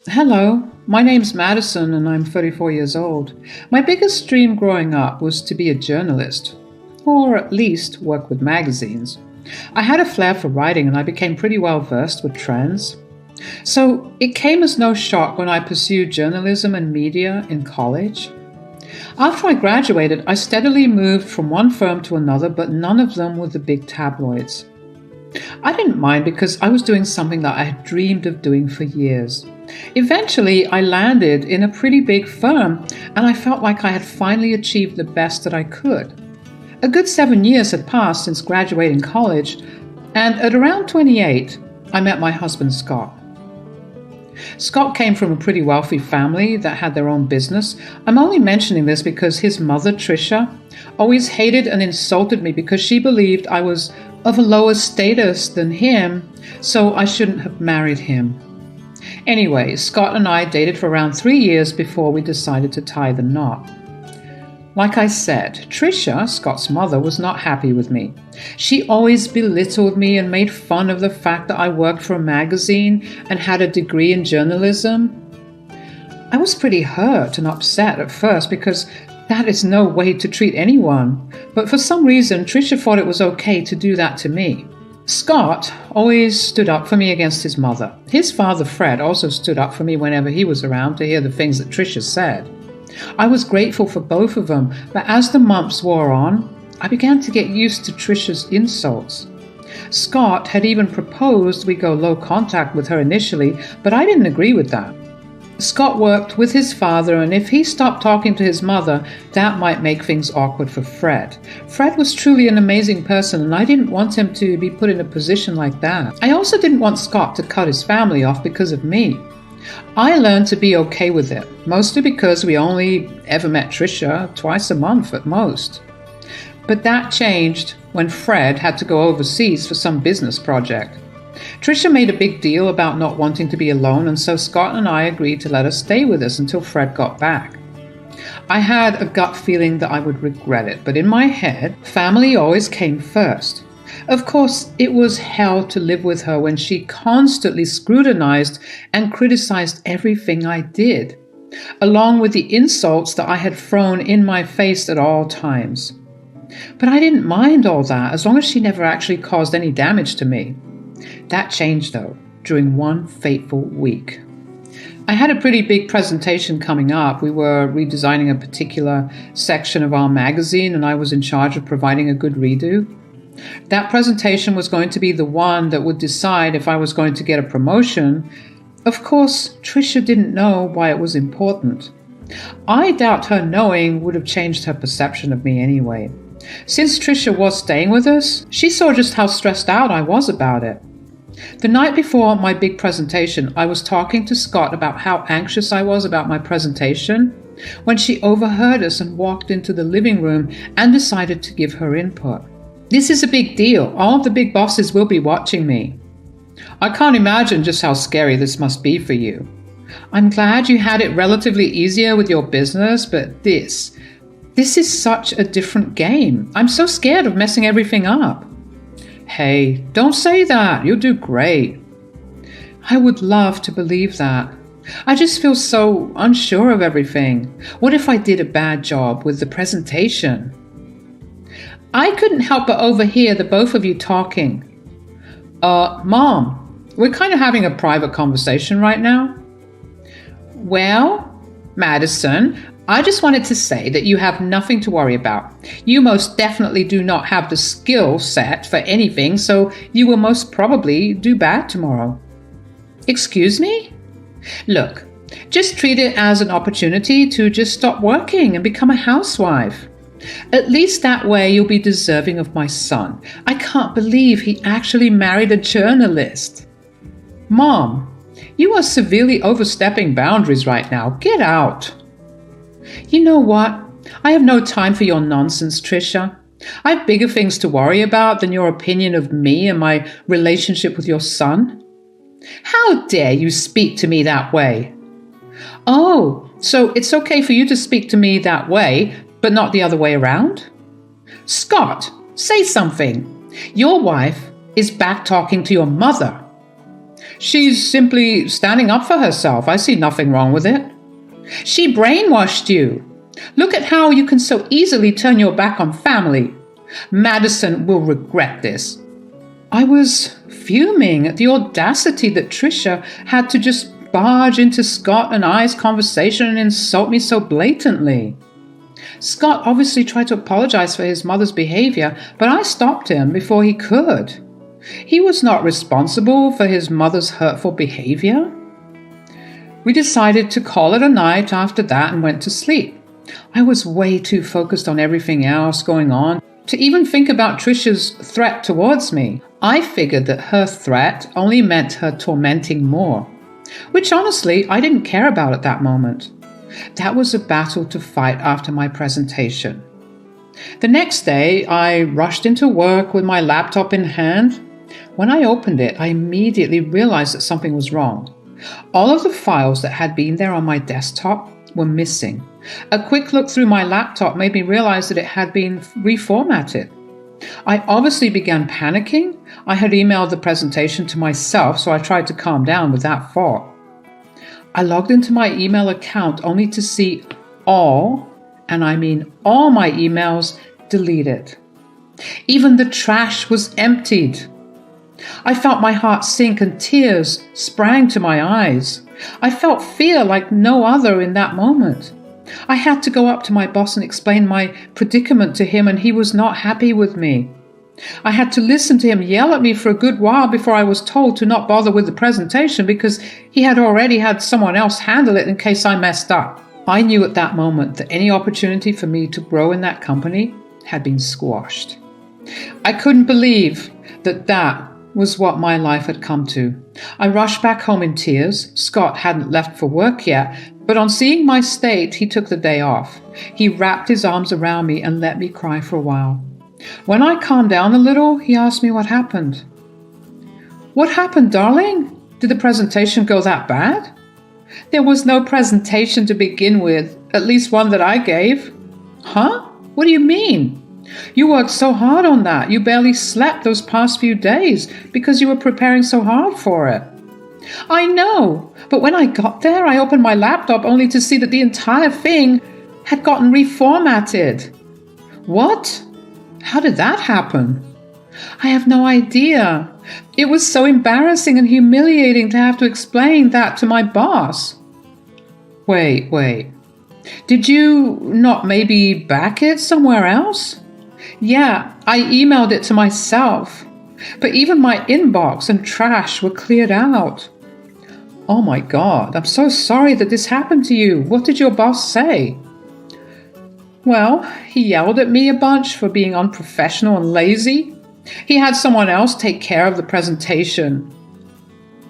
Hello, my name's Madison and I'm 34 years old. My biggest dream growing up was to be a journalist, or at least work with magazines. I had a flair for writing and I became pretty well versed with trends. So it came as no shock when I pursued journalism and media in college. After I graduated, I steadily moved from one firm to another, but none of them were the big tabloids. I didn't mind because I was doing something that I had dreamed of doing for years. Eventually, I landed in a pretty big firm, and I felt like I had finally achieved the best that I could. A good 7 years had passed since graduating college, and at around 28, I met my husband, Scott. Scott came from a pretty wealthy family that had their own business. I'm only mentioning this because his mother, Tricia, always hated and insulted me because she believed I was of a lower status than him, so I shouldn't have married him. Anyway, Scott and I dated for around 3 years before we decided to tie the knot. Like I said, Tricia, Scott's mother, was not happy with me. She always belittled me and made fun of the fact that I worked for a magazine and had a degree in journalism. I was pretty hurt and upset at first because that is no way to treat anyone. But for some reason, Tricia thought it was okay to do that to me. Scott always stood up for me against his mother. His father, Fred, also stood up for me whenever he was around to hear the things that Tricia said. I was grateful for both of them, but as the months wore on, I began to get used to Tricia's insults. Scott had even proposed we go low contact with her initially, but I didn't agree with that. Scott worked with his father, and if he stopped talking to his mother, that might make things awkward for Fred. Fred was truly an amazing person, and I didn't want him to be put in a position like that. I also didn't want Scott to cut his family off because of me. I learned to be okay with it, mostly because we only ever met Tricia twice a month at most. But that changed when Fred had to go overseas for some business project. Tricia made a big deal about not wanting to be alone, and so Scott and I agreed to let her stay with us until Fred got back. I had a gut feeling that I would regret it, but in my head, family always came first. Of course, it was hell to live with her when she constantly scrutinized and criticized everything I did, along with the insults that I had thrown in my face at all times. But I didn't mind all that as long as she never actually caused any damage to me. That changed, though, during one fateful week. I had a pretty big presentation coming up. We were redesigning a particular section of our magazine, and I was in charge of providing a good redo. That presentation was going to be the one that would decide if I was going to get a promotion. Of course, Tricia didn't know why it was important. I doubt her knowing would have changed her perception of me anyway. Since Tricia was staying with us, she saw just how stressed out I was about it. The night before my big presentation, I was talking to Scott about how anxious I was about my presentation when she overheard us and walked into the living room and decided to give her input. This is a big deal. All of the big bosses will be watching me. I can't imagine just how scary this must be for you. I'm glad you had it relatively easier with your business, but this is such a different game. I'm so scared of messing everything up. Hey, don't say that. You'll do great. I would love to believe that. I just feel so unsure of everything. What if I did a bad job with the presentation? I couldn't help but overhear the both of you talking. Mom, we're kind of having a private conversation right now. Well, Madison, I just wanted to say that you have nothing to worry about. You most definitely do not have the skill set for anything, so you will most probably do bad tomorrow. Excuse me? Look, just treat it as an opportunity to just stop working and become a housewife. At least that way you'll be deserving of my son. I can't believe he actually married a journalist. Mom, you are severely overstepping boundaries right now. Get out. You know what? I have no time for your nonsense, Tricia. I have bigger things to worry about than your opinion of me and my relationship with your son. How dare you speak to me that way? Oh, so it's okay for you to speak to me that way, but not the other way around? Scott, say something. Your wife is back talking to your mother. She's simply standing up for herself. I see nothing wrong with it. She brainwashed you. Look at how you can so easily turn your back on family. Madison will regret this. I was fuming at the audacity that Tricia had to just barge into Scott and I's conversation and insult me so blatantly. Scott obviously tried to apologize for his mother's behavior, but I stopped him before he could. He was not responsible for his mother's hurtful behavior. We decided to call it a night after that and went to sleep. I was way too focused on everything else going on to even think about Tricia's threat towards me. I figured that her threat only meant her tormenting more, which honestly I didn't care about at that moment. That was a battle to fight after my presentation. The next day, I rushed into work with my laptop in hand. When I opened it, I immediately realized that something was wrong. All of the files that had been there on my desktop were missing. A quick look through my laptop made me realize that it had been reformatted. I obviously began panicking. I had emailed the presentation to myself, so I tried to calm down with that thought. I logged into my email account only to see all, and I mean all my emails deleted. Even the trash was emptied. I felt my heart sink and tears sprang to my eyes. I felt fear like no other in that moment. I had to go up to my boss and explain my predicament to him, and he was not happy with me. I had to listen to him yell at me for a good while before I was told to not bother with the presentation because he had already had someone else handle it in case I messed up. I knew at that moment that any opportunity for me to grow in that company had been squashed. I couldn't believe that was what my life had come to. I rushed back home in tears. Scott hadn't left for work yet, but on seeing my state, he took the day off. He wrapped his arms around me and let me cry for a while. When I calmed down a little, he asked me what happened. What happened, darling? Did the presentation go that bad? There was no presentation to begin with, at least one that I gave. Huh? What do you mean? You worked so hard on that. You barely slept those past few days because you were preparing so hard for it. I know, but when I got there, I opened my laptop only to see that the entire thing had gotten reformatted. What? How did that happen? I have no idea. It was so embarrassing and humiliating to have to explain that to my boss. Wait. Did you not maybe back it somewhere else? Yeah, I emailed it to myself, but even my inbox and trash were cleared out. Oh my God, I'm so sorry that this happened to you. What did your boss say? Well, he yelled at me a bunch for being unprofessional and lazy. He had someone else take care of the presentation.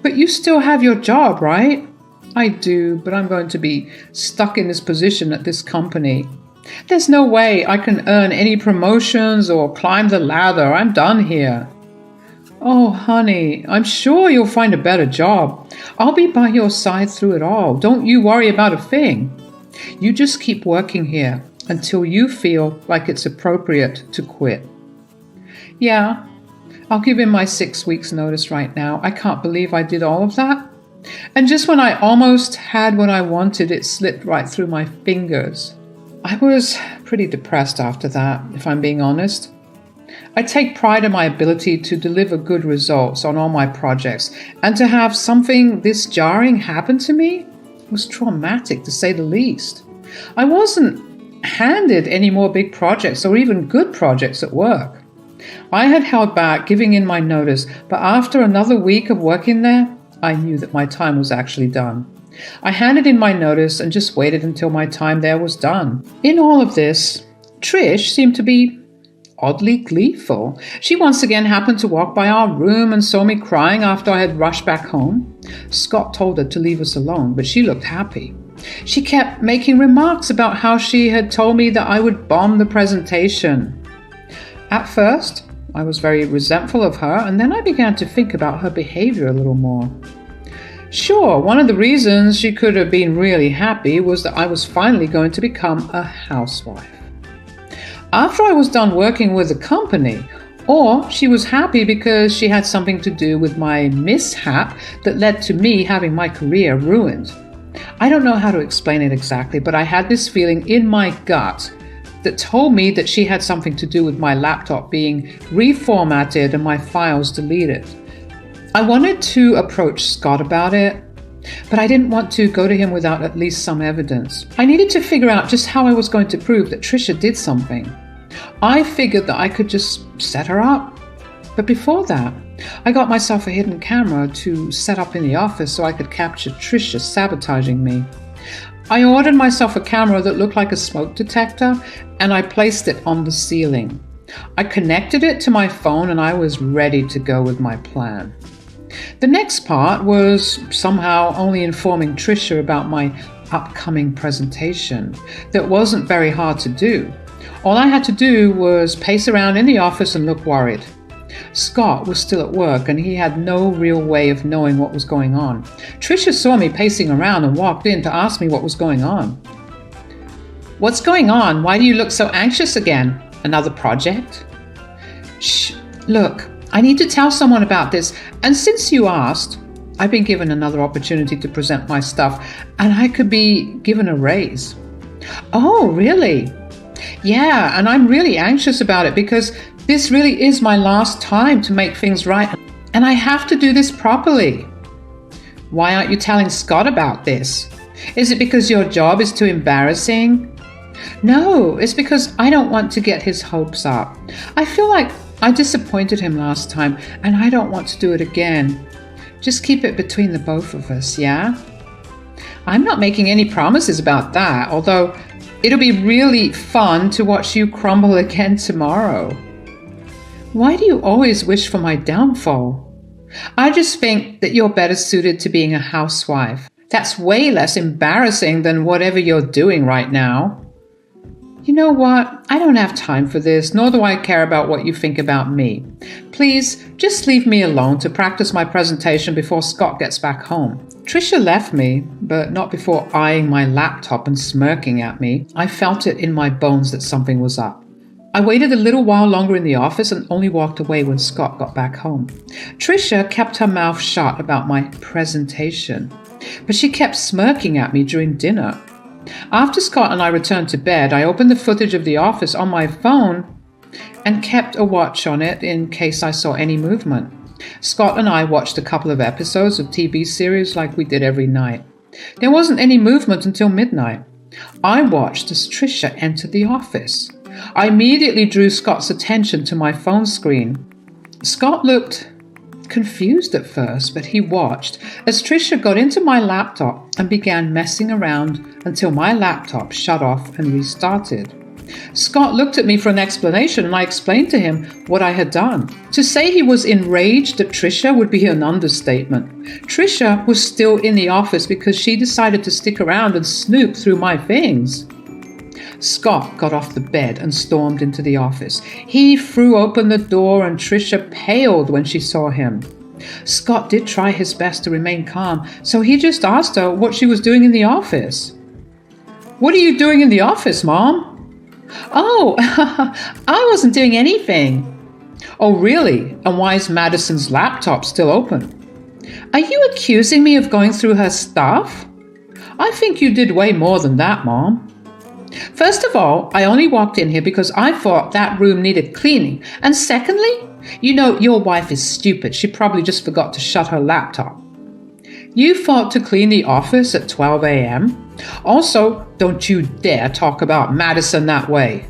But you still have your job, right? I do, but I'm going to be stuck in this position at this company. There's no way I can earn any promotions or climb the ladder. I'm done here. Oh, honey, I'm sure you'll find a better job. I'll be by your side through it all. Don't you worry about a thing. You just keep working here until you feel like it's appropriate to quit. Yeah, I'll give him my 6 weeks notice right now. I can't believe I did all of that. And just when I almost had what I wanted, it slipped right through my fingers. I was pretty depressed after that, if I'm being honest. I take pride in my ability to deliver good results on all my projects, and to have something this jarring happen to me was traumatic, to say the least. I wasn't handed any more big projects or even good projects at work. I had held back giving in my notice, but after another week of working there, I knew that my time was actually done. I handed in my notice and just waited until my time there was done. In all of this, Trish seemed to be oddly gleeful. She once again happened to walk by our room and saw me crying after I had rushed back home. Scott told her to leave us alone, but she looked happy. She kept making remarks about how she had told me that I would bomb the presentation. At first, I was very resentful of her, and then I began to think about her behavior a little more. Sure, one of the reasons she could have been really happy was that I was finally going to become a housewife. After I was done working with the company, Or she was happy because she had something to do with my mishap that led to me having my career ruined. I don't know how to explain it exactly, but I had this feeling in my gut that told me that she had something to do with my laptop being reformatted and my files deleted. I wanted to approach Scott about it, but I didn't want to go to him without at least some evidence. I needed to figure out just how I was going to prove that Trisha did something. I figured that I could just set her up. But before that, I got myself a hidden camera to set up in the office so I could capture Trisha sabotaging me. I ordered myself a camera that looked like a smoke detector, and I placed it on the ceiling. I connected it to my phone and I was ready to go with my plan. The next part was somehow only informing Trisha about my upcoming presentation. That wasn't very hard to do. All I had to do was pace around in the office and look worried. Scott was still at work and he had no real way of knowing what was going on. Trisha saw me pacing around and walked in to ask me what was going on. "What's going on? Why do you look so anxious again? Another project?" "Shh, look, I need to tell someone about this, and since you asked, I've been given another opportunity to present my stuff, and I could be given a raise." "Oh, really?" "Yeah, and I'm really anxious about it because this really is my last time to make things right, and I have to do this properly." "Why aren't you telling Scott about this? Is it because your job is too embarrassing?" "No, it's because I don't want to get his hopes up. I feel like I disappointed him last time, and I don't want to do it again. Just keep it between the both of us, yeah?" "I'm not making any promises about that, although it'll be really fun to watch you crumble again tomorrow." "Why do you always wish for my downfall?" "I just think that you're better suited to being a housewife. That's way less embarrassing than whatever you're doing right now." "You know what? I don't have time for this, nor do I care about what you think about me. Please, just leave me alone to practice my presentation before Scott gets back home." Trisha left me, but not before eyeing my laptop and smirking at me. I felt it in my bones that something was up. I waited a little while longer in the office and only walked away when Scott got back home. Trisha kept her mouth shut about my presentation, but she kept smirking at me during dinner. After Scott and I returned to bed, I opened the footage of the office on my phone and kept a watch on it in case I saw any movement. Scott and I watched a couple of episodes of TV series like we did every night. There wasn't any movement until midnight. I watched as Trisha entered the office. I immediately drew Scott's attention to my phone screen. Scott looked confused at first, but he watched as Trisha got into my laptop and began messing around until my laptop shut off and restarted. Scott looked at me for an explanation, and I explained to him what I had done. To say he was enraged at Trisha would be an understatement. Trisha was still in the office because she decided to stick around and snoop through my things. Scott got off the bed and stormed into the office. He threw open the door and Trisha paled when she saw him. Scott did try his best to remain calm, so he just asked her what she was doing in the office. "What are you doing in the office, Mom?" "Oh, I wasn't doing anything." "Oh, really? And why is Madison's laptop still open?" "Are you accusing me of going through her stuff?" "I think you did way more than that, Mom." "First of all, I only walked in here because I thought that room needed cleaning. And secondly, you know your wife is stupid. She probably just forgot to shut her laptop." "You thought to clean the office at 12 a.m.? Also, don't you dare talk about Madison that way."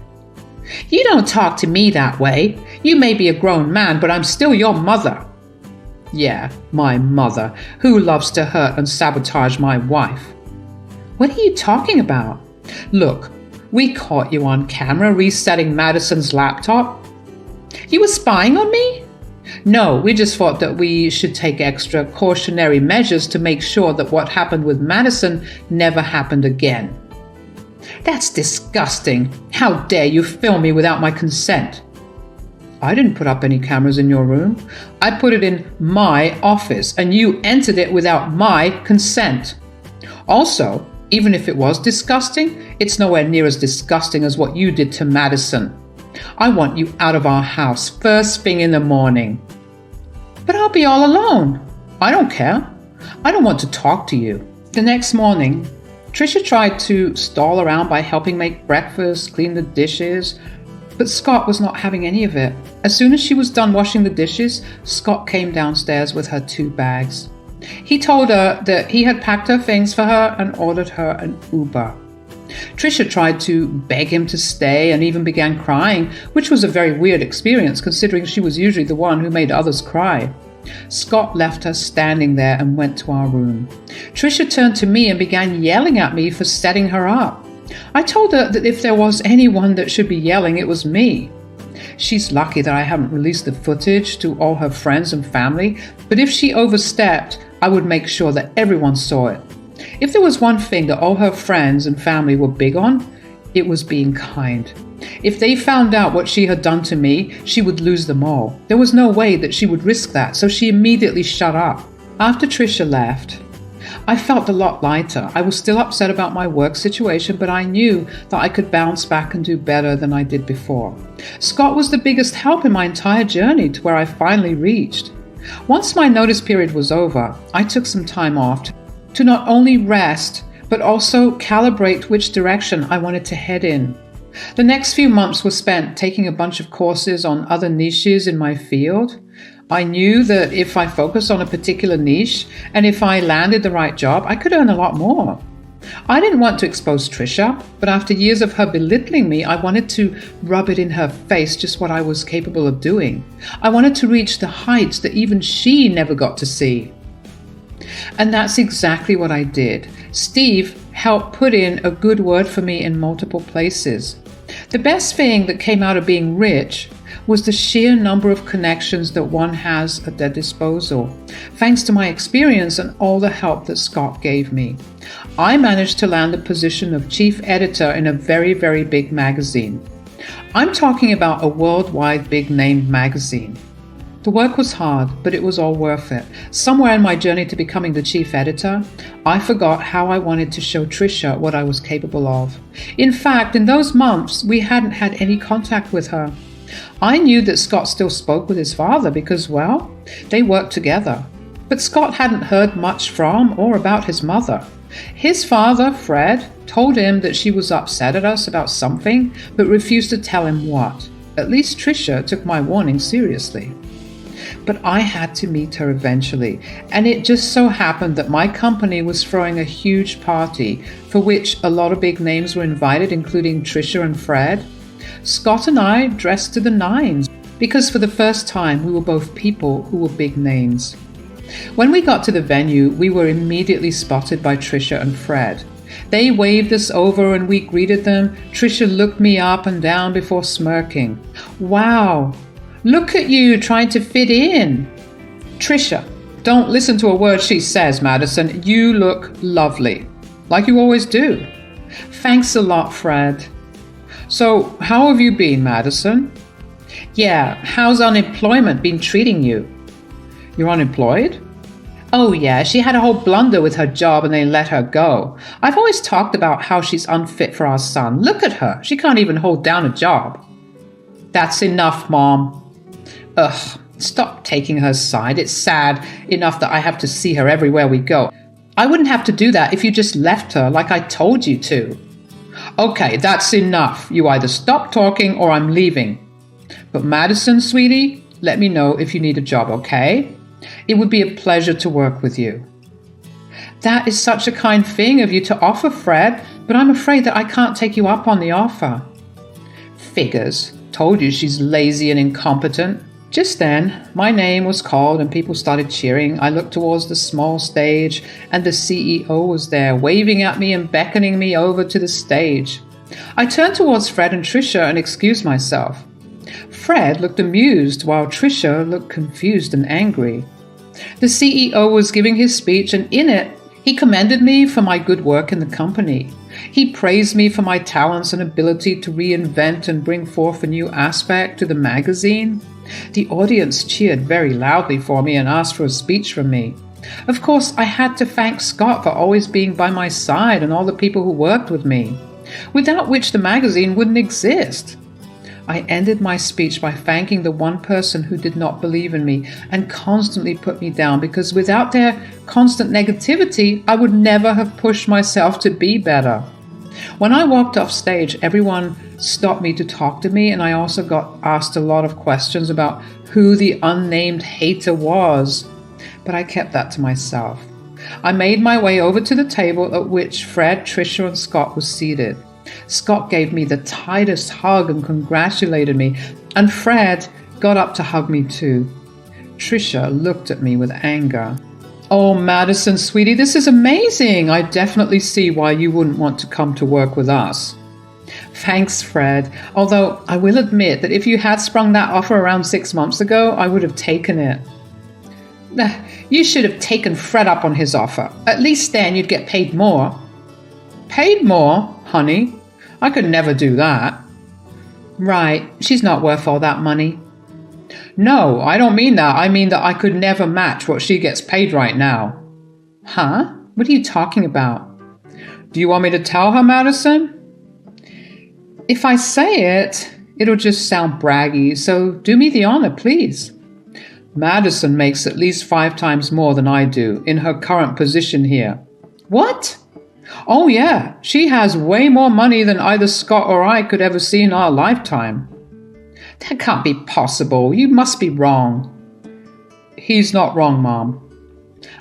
"You don't talk to me that way. You may be a grown man, but I'm still your mother." "Yeah, my mother, who loves to hurt and sabotage my wife." "What are you talking about?" "Look, we caught you on camera resetting Madison's laptop." "You were spying on me?" "No, we just thought that we should take extra cautionary measures to make sure that what happened with Madison never happened again." "That's disgusting. How dare you film me without my consent?" "I didn't put up any cameras in your room. I put it in my office, and you entered it without my consent. Also, even if it was disgusting, it's nowhere near as disgusting as what you did to Madison. I want you out of our house first thing in the morning." "But I'll be all alone." "I don't care. I don't want to talk to you." The next morning, Tricia tried to stall around by helping make breakfast, clean the dishes, but Scott was not having any of it. As soon as she was done washing the dishes, Scott came downstairs with her 2 bags. He told her that he had packed her things for her and ordered her an Uber. Tricia tried to beg him to stay and even began crying, which was a very weird experience considering she was usually the one who made others cry. Scott left her standing there and went to our room. Tricia turned to me and began yelling at me for setting her up. I told her that if there was anyone that should be yelling, it was me. She's lucky that I haven't released the footage to all her friends and family, but if she overstepped, I would make sure that everyone saw it. If there was one thing that all her friends and family were big on, it was being kind. If they found out what she had done to me, she would lose them all. There was no way that she would risk that, so she immediately shut up. After Tricia left, I felt a lot lighter. I was still upset about my work situation, but I knew that I could bounce back and do better than I did before. Scott was the biggest help in my entire journey to where I finally reached. Once my notice period was over, I took some time off to not only rest, but also calibrate which direction I wanted to head in. The next few months were spent taking a bunch of courses on other niches in my field. I knew that if I focused on a particular niche and if I landed the right job, I could earn a lot more. I didn't want to expose Tricia, but after years of her belittling me, I wanted to rub it in her face just what I was capable of doing. I wanted to reach the heights that even she never got to see. And that's exactly what I did. Steve helped put in a good word for me in multiple places. The best thing that came out of being rich was the sheer number of connections that one has at their disposal, thanks to my experience and all the help that Scott gave me. I managed to land the position of chief editor in a very, very big magazine. I'm talking about a worldwide big-name magazine. The work was hard, but it was all worth it. Somewhere in my journey to becoming the chief editor, I forgot how I wanted to show Tricia what I was capable of. In fact, in those months, we hadn't had any contact with her. I knew that Scott still spoke with his father because, well, they worked together. But Scott hadn't heard much from or about his mother. His father, Fred, told him that she was upset at us about something, but refused to tell him what. At least Tricia took my warning seriously. But I had to meet her eventually, and it just so happened that my company was throwing a huge party for which a lot of big names were invited, including Tricia and Fred. Scott and I dressed to the nines because for the first time we were both people who were big names. When we got to the venue, we were immediately spotted by Tricia and Fred. They waved us over and we greeted them. Tricia looked me up and down before smirking. "Wow, look at you trying to fit in." "Tricia, don't listen to a word she says, Madison. You look lovely, like you always do." "Thanks a lot, Fred." "So, how have you been, Madison?" "Yeah, how's unemployment been treating you?" "You're unemployed?" "Oh yeah, she had a whole blunder with her job and they let her go. I've always talked about how she's unfit for our son. Look at her, she can't even hold down a job." "That's enough, Mom." "Ugh, stop taking her side. It's sad enough that I have to see her everywhere we go. I wouldn't have to do that if you just left her like I told you to." "Okay, that's enough. You either stop talking or I'm leaving. But Madison, sweetie, let me know if you need a job, okay? It would be a pleasure to work with you." "That is such a kind thing of you to offer, Fred, but I'm afraid that I can't take you up on the offer." "Figures. Told you she's lazy and incompetent." Just then, my name was called and people started cheering. I looked towards the small stage and the CEO was there, waving at me and beckoning me over to the stage. I turned towards Fred and Tricia and excused myself. Fred looked amused while Tricia looked confused and angry. The CEO was giving his speech and in it, he commended me for my good work in the company. He praised me for my talents and ability to reinvent and bring forth a new aspect to the magazine. The audience cheered very loudly for me and asked for a speech from me. Of course, I had to thank Scott for always being by my side and all the people who worked with me, without which the magazine wouldn't exist. I ended my speech by thanking the one person who did not believe in me and constantly put me down, because without their constant negativity, I would never have pushed myself to be better. When I walked off stage, everyone stopped me to talk to me, and I also got asked a lot of questions about who the unnamed hater was. But I kept that to myself. I made my way over to the table at which Fred, Trisha, and Scott were seated. Scott gave me the tightest hug and congratulated me, and Fred got up to hug me too. Trisha looked at me with anger. "Oh, Madison, sweetie, this is amazing. I definitely see why you wouldn't want to come to work with us." "Thanks, Fred. Although I will admit that if you had sprung that offer around 6 months ago, I would have taken it." "You should have taken Fred up on his offer. At least then you'd get paid more." "Paid more, honey? I could never do that." "Right, she's not worth all that money." "No, I don't mean that. I mean that I could never match what she gets paid right now." "Huh? What are you talking about?" "Do you want me to tell her, Madison?" "If I say it, it'll just sound braggy, so do me the honor, please." "Madison makes at least 5 times more than I do in her current position here." "What?" "Oh yeah, she has way more money than either Scott or I could ever see in our lifetime." "That can't be possible. You must be wrong." "He's not wrong, Mom.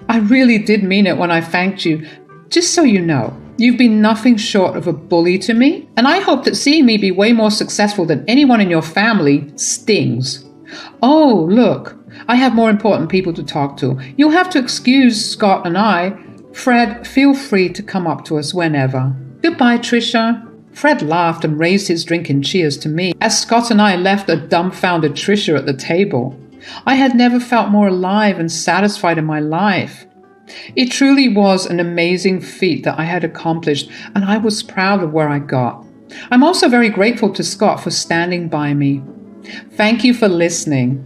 I really did mean it when I thanked you. Just so you know, you've been nothing short of a bully to me, and I hope that seeing me be way more successful than anyone in your family stings." "Oh, look, I have more important people to talk to. You'll have to excuse Scott and I. Fred, feel free to come up to us whenever." "Goodbye, Trisha." Fred laughed and raised his drink in cheers to me as Scott and I left a dumbfounded Trisha at the table. I had never felt more alive and satisfied in my life. It truly was an amazing feat that I had accomplished, and I was proud of where I got. I'm also very grateful to Scott for standing by me. Thank you for listening.